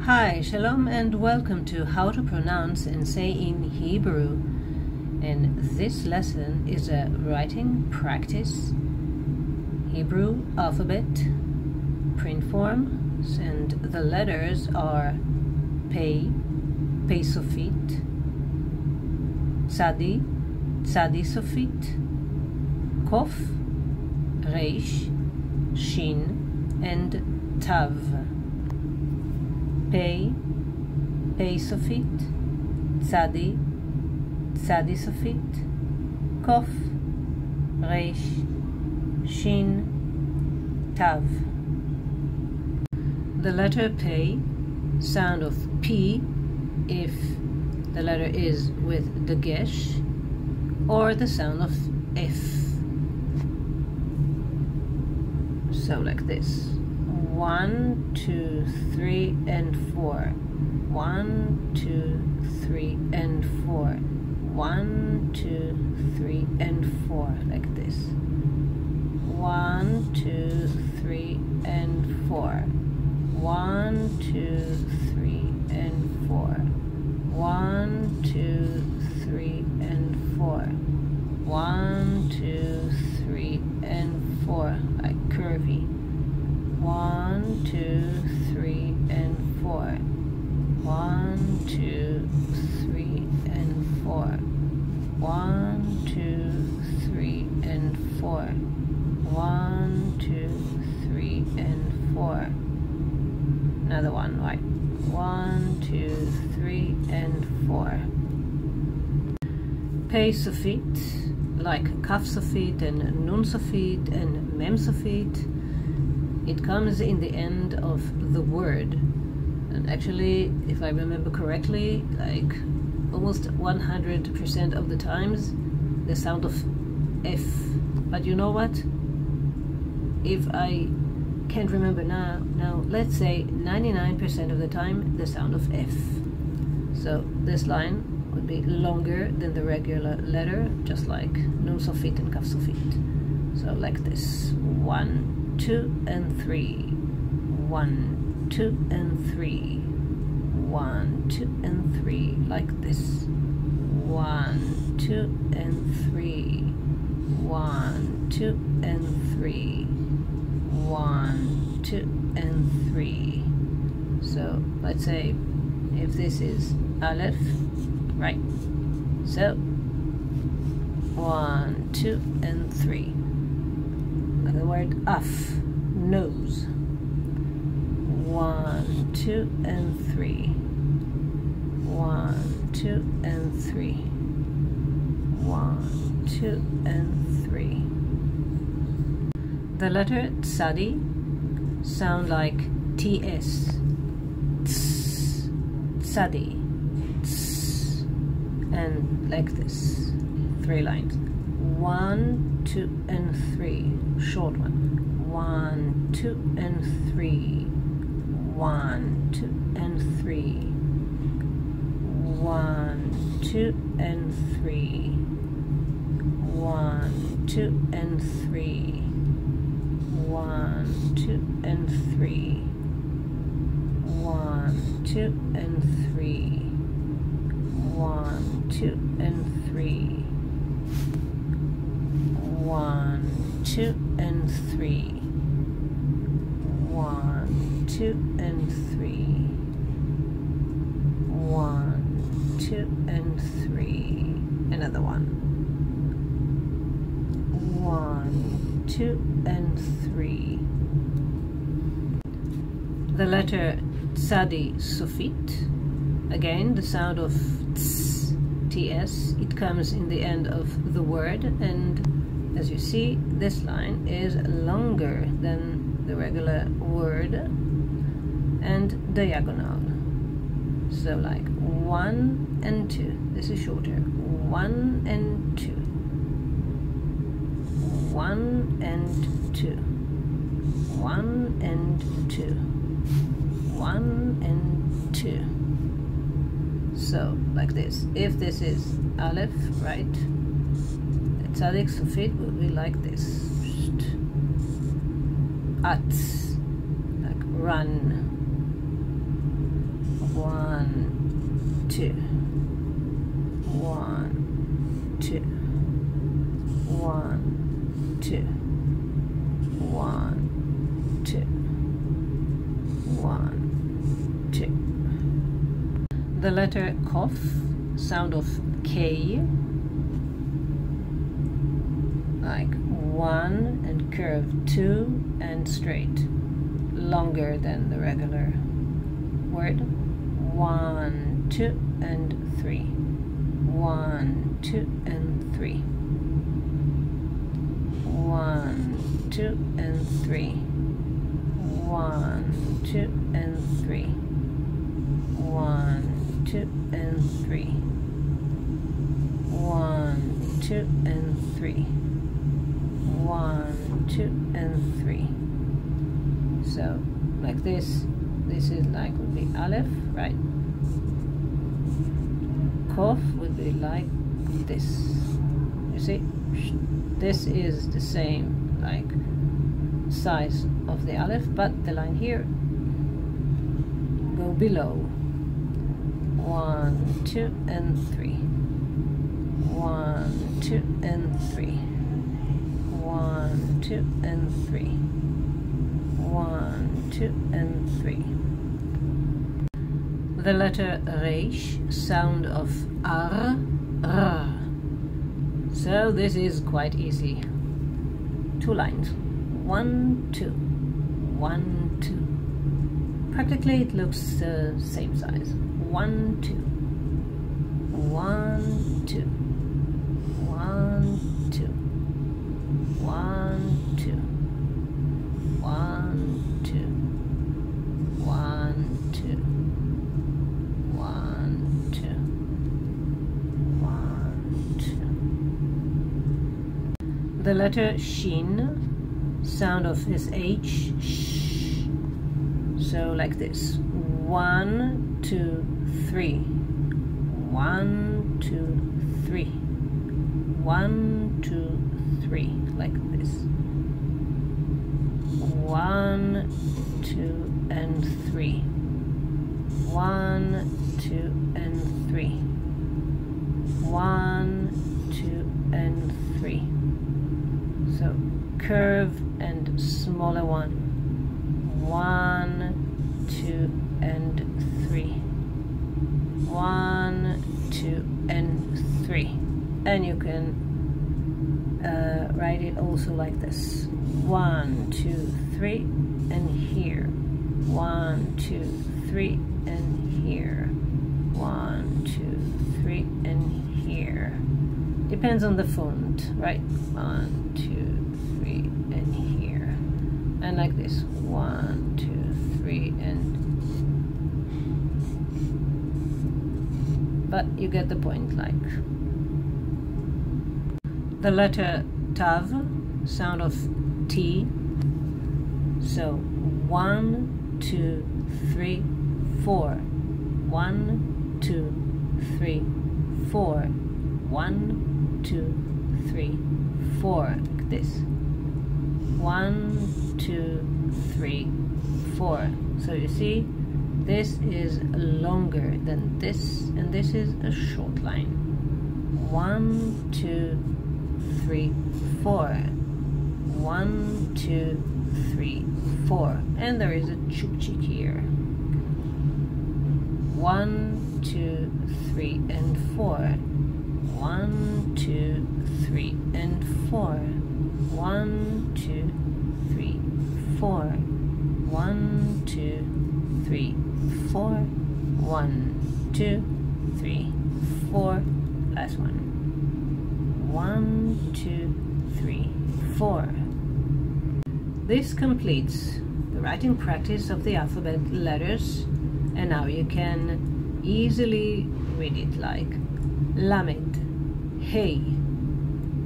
Hi, Shalom, and welcome to How to Pronounce and Say in Hebrew. And this lesson is a writing practice, Hebrew alphabet, print forms, and the letters are Pei, sofit, TsadI, sofit, Kof, Resh, Shin, and Tav. Pei, sofit, TsadI, sofit, Kof, Resh, Shin, Tav. The letter Pei, sound of P if the letter is with the gesh, or the sound of F. So like this. 1, 2, 3, and 4. 1, 2, 3, and 4. 1, 2, 3, and 4. Like this. 1, 2, 3, and 4. 1, 2, 3, and 4. 1, 2, 3, and 4. 1, 2, 3, and 4. Like curvy. 1, 2, 3, and 4. 1, 2, 3, and 4. 1, 2, 3, and 4. 1, 2, 3, and 4. Another one, right? 1, 2, 3, and 4. Pei sofit, like kaf sofit and nun sofit and mem sofit. It comes in the end of the word, and actually, if I remember correctly, like almost 100% of the times, the sound of F. But you know what? If I can't remember now let's say 99% of the time, the sound of F. So this line would be longer than the regular letter, just like nun sofit and kaf sofit. So like this: 1, 2, and 3. 1, 2, and 3. 1, 2, and 3. Like this. 1, 2, and 3. 1, 2, and 3. 1, 2, and 3. So let's say if this is Aleph, right? So 1, 2, and 3. The word af, nose. 1, 2, and 3. 1, 2, and 3. 1, 2, and 3. The letter TsadI sound like TS. Ts, TsadI. Ts, and like this. 3 lines. 1, 2, and 3. Short one. 1, 2, and 3. 1, 2, and 3. 1, 2, and 3. 1, 2, and 3. 1, 2, and 3. 1, 2, and 3. 1, 2, and 3. 1, 2, and 3. 1, 2, and 3. 1, 2, and 3. Another one. 1, 2, and 3. The letter TsadI sofit. Again, the sound of ts, ts. It comes in the end of the word, and as you see, this line is longer than the regular word and diagonal. So like 1 and 2. This is shorter. 1 and 2. 1 and 2. 1 and 2. 1 and 2. So like this. If this is Aleph, right? TsadI sofit will be like this. At, like run. 2, 1, 2, 1, 2, 1, 2, 1, 2. The letter Kof, sound of K, like 1 and curve 2 and straight, longer than the regular word. 1, 2 and 3, 1, 2 and 3, 1, 2 and 3, 1, 2 and 3, 1, 2 and 3, 1, 2 and 3, 1, 2 and 3. So like this is like would be Aleph, right? Kof would be like this. You see, this is the same like size of the Aleph, but the line here go below. 1, 2 and 3, 1, 2 and 3, 1, 2 and 3, 1, 2 and 3. The letter Resh, sound of R, R. So this is quite easy. 2 lines. 1, 2, 1, 2. Practically it looks the same size. 1, 2, 1, 2, 1, 2, 1, 2, 1, 2, 1, 2, 1, 2, 1, 2. The letter Shin, sound of SH, sh. So like this. 1, 2, 3. 1, 2, 3. 1, 2, 3. Like this. 1, 2 and 3. 1, 2 and 3. 1, 2 and 3. So curve and smaller one. 1, 2 and 3. 1, 2 and 3. And you can write it also like this. 1, 2, 3 and here. 1, 2, 3 and here. 1, 2, 3 and here. Depends on the font, right? 1, 2, 3 and here. And like this. 1, 2, 3 and. But you get the point, like. The letter Tav, sound of T. So 1, 2, 3, 4. 1, 2, 3, 4. 1, 2, 3, 4. Like this. 1, 2, 3, 4. So you see, this is longer than this, and this is a short line. 1, 2, 3, 4. 1, 2, 3, 4. And there is a chukchik here. 1, 2, 3, and 4. 1, 2, 3, and 4. 1, 2, 3, 4. 1, 2, 3, 4. 1, 2, 3, 4. Last one. 1, 2, 3, 4. This completes the writing practice of the alphabet letters, and now you can easily read it like Lamed, Hey,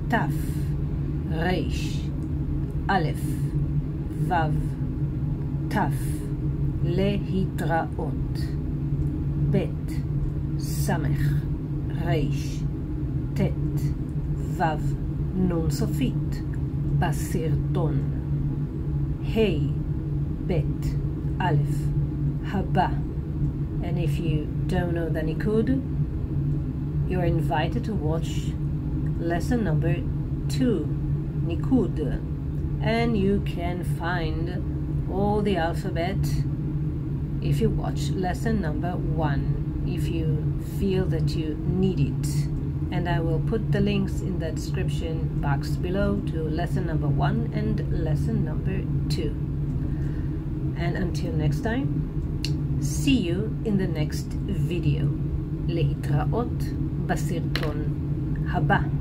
Taf, Resh, Aleph, Vav, Taf, Lehitraot, Bet, Samech, Resh, Tet, Vav, Nun sofit, בסרטון. Hey, Bet, Aleph, Haba, And if you don't know the Nikud, you're invited to watch lesson number 2, Nikud. And you can find all the alphabet if you watch lesson number 1, if you feel that you need it. And I will put the links in the description box below to lesson number 1 and lesson number 2. And until next time, see you in the next video. להתראות בסרטון הבא.